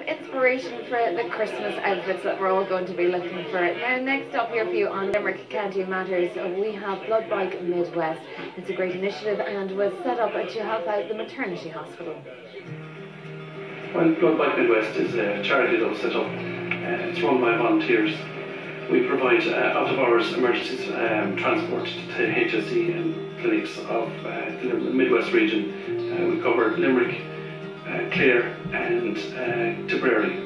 inspiration for the Christmas outfits that we're all going to be looking for. Now, next up here for you on Limerick County Matters, we have Bloodbike Midwest. It's a great initiative and was set up to help out the maternity hospital. Well, Bloodbike Midwest is a charity that was set up. It's run by volunteers. We provide out-of-hours emergency transport to HSE and clinics of the Midwest region. We cover Limerick, Clare and Tipperary.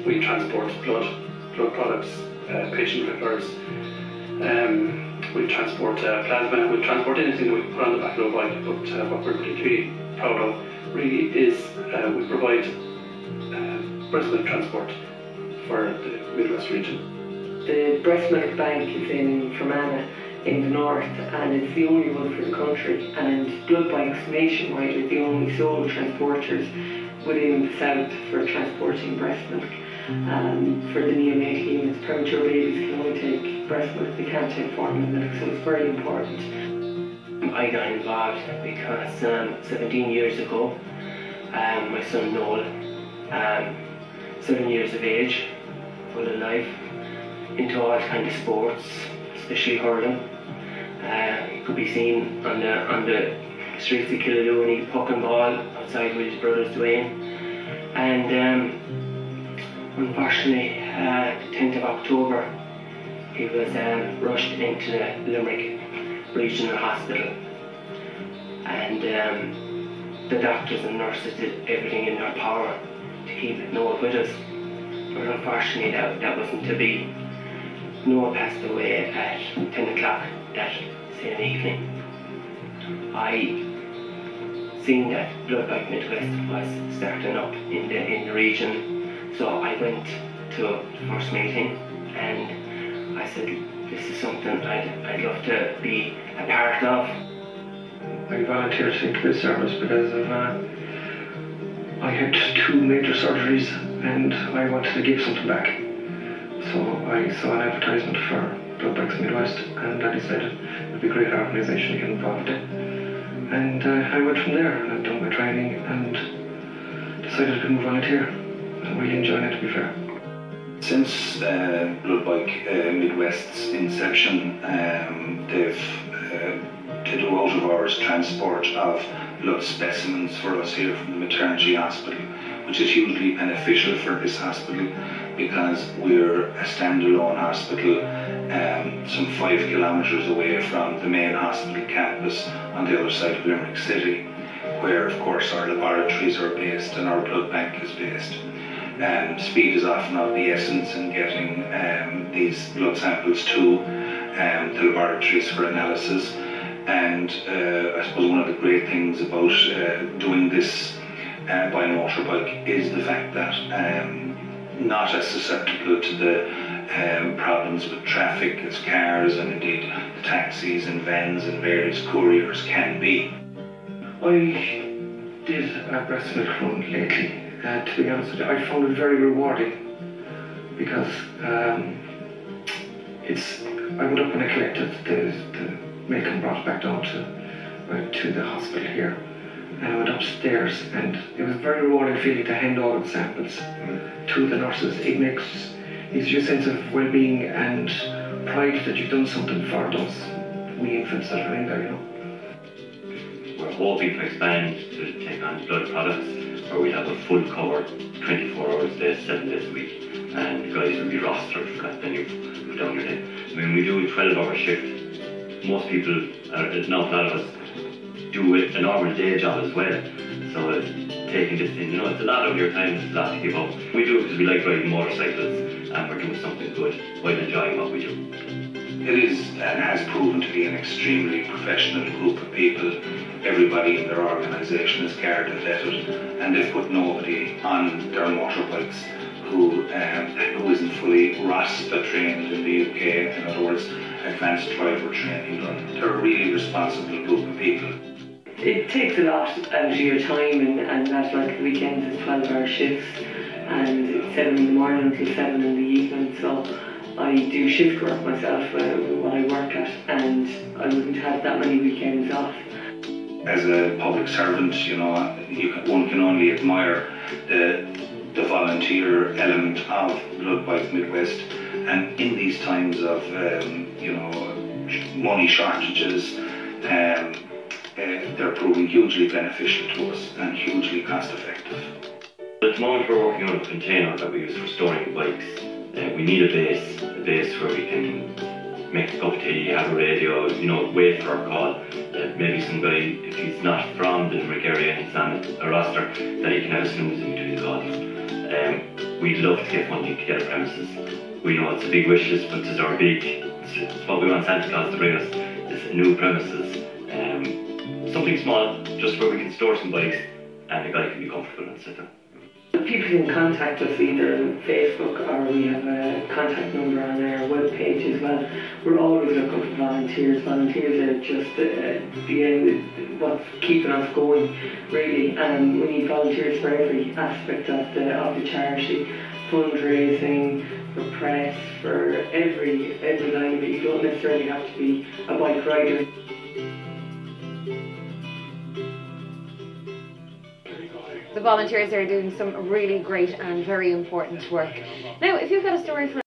We transport blood products, patient refers. We transport plasma. We transport anything that we can put on the back of a bike. But what we're particularly proud of really is we provide breast milk transport for the Midwest region. The breast milk bank is in Fermanagh in the north, and it's the only one for the country, and Bloodbikes nationwide are the only sole transporters within the south for transporting breast milk. For the neonatal units, premature babies can only take breast milk, they can't take formula milk, so it's very important. I got involved because 17 years ago, my son Noel, 7 years of age, full of life, into all kinds of sports, especially hurling. He could be seen on the streets of Killalooney, puck and ball outside with his brothers Dwayne. And unfortunately, the 10th of October, he was rushed into the Limerick Regional Hospital. And the doctors and nurses did everything in their power to keep Noel with us. But unfortunately, that wasn't to be. Noel passed away at 10 o'clock that same evening. I seen that Bloodbike Midwest was starting up in the region, so I went to the first meeting and I said, this is something I'd love to be a part of. I volunteered into this service because I had 2 major surgeries and I wanted to give something back. So I saw an advertisement for Bloodbike Midwest and I decided it would be a great organisation to get involved in. And I went from there and I've done my training and decided to become a volunteer. I'm really enjoying it, to be fair. Since Bloodbike Midwest's inception, they've did a out-of-hours transport of blood specimens for us here from the maternity hospital, which is hugely beneficial for this hospital because we're a standalone hospital some 5 kilometres away from the main hospital campus on the other side of Limerick City, where of course our laboratories are based and our blood bank is based. Speed is often of the essence in getting these blood samples to the laboratories for analysis. And I suppose one of the great things about doing this by motorbike is the fact that not as susceptible to the problems with traffic as cars and indeed the taxis and vans and various couriers can be. I did a breast milk run lately. To be honest with you, I found it very rewarding because I went up and I collected the milk and brought it back down to the hospital here, and I went upstairs, and it was a very rewarding feeling to hand all the samples to the nurses. It's your sense of well-being and pride that you've done something for those wee infants that are in there, you know. We're hoping to expand to take on blood products, where we'll have a full cover 24 hours a day, 7 days a week, and guys will be rostered for that. Then you put down your name. I mean, we do a 12-hour shift. Most people, an awful lot of us, do a normal day job as well. So taking this in, it's a lot of your time, it's a lot to give up. We do it because we like riding motorcycles and we're doing something good while enjoying what we do. It is and has proven to be an extremely professional group of people. Everybody in their organisation is guard vetted, and they've put nobody on their motorbikes who isn't fully ROSPA trained in the UK, in other words, advanced driver training done. They're a really responsible group of people. It takes a lot out of your time, and that's like the weekends is 12-hour shifts, and it's 7 in the morning until 7 in the evening, so I do shift work myself what I work at, and I wouldn't have that many weekends off. As a public servant, one can only admire the the volunteer element of Bloodbike Midwest, and in these times of money shortages, they're proving hugely beneficial to us and hugely cost effective. At the moment we're working on a container that we use for storing bikes. We need a base where we can make a cup of tea, have a radio, wait for a call. Maybe some guy, if he's not from the Limerick area and he's on a roster, that he can have a snooze in between the calls. We'd love to get funding to get a premises. We know it's a big wish list, but it's what we want Santa Claus to bring us, is new premises. Something small, just where we can store some bikes and a guy can be comfortable and sit down. People can contact us either on Facebook, or we have a contact number on our webpage as well. We're always looking for volunteers. Volunteers are just what's keeping us going, really. And we need volunteers for every aspect of the charity, fundraising, for press, for every line of it. You don't necessarily have to be a bike rider. The volunteers are doing some really great and very important work. Now, if you've got a story for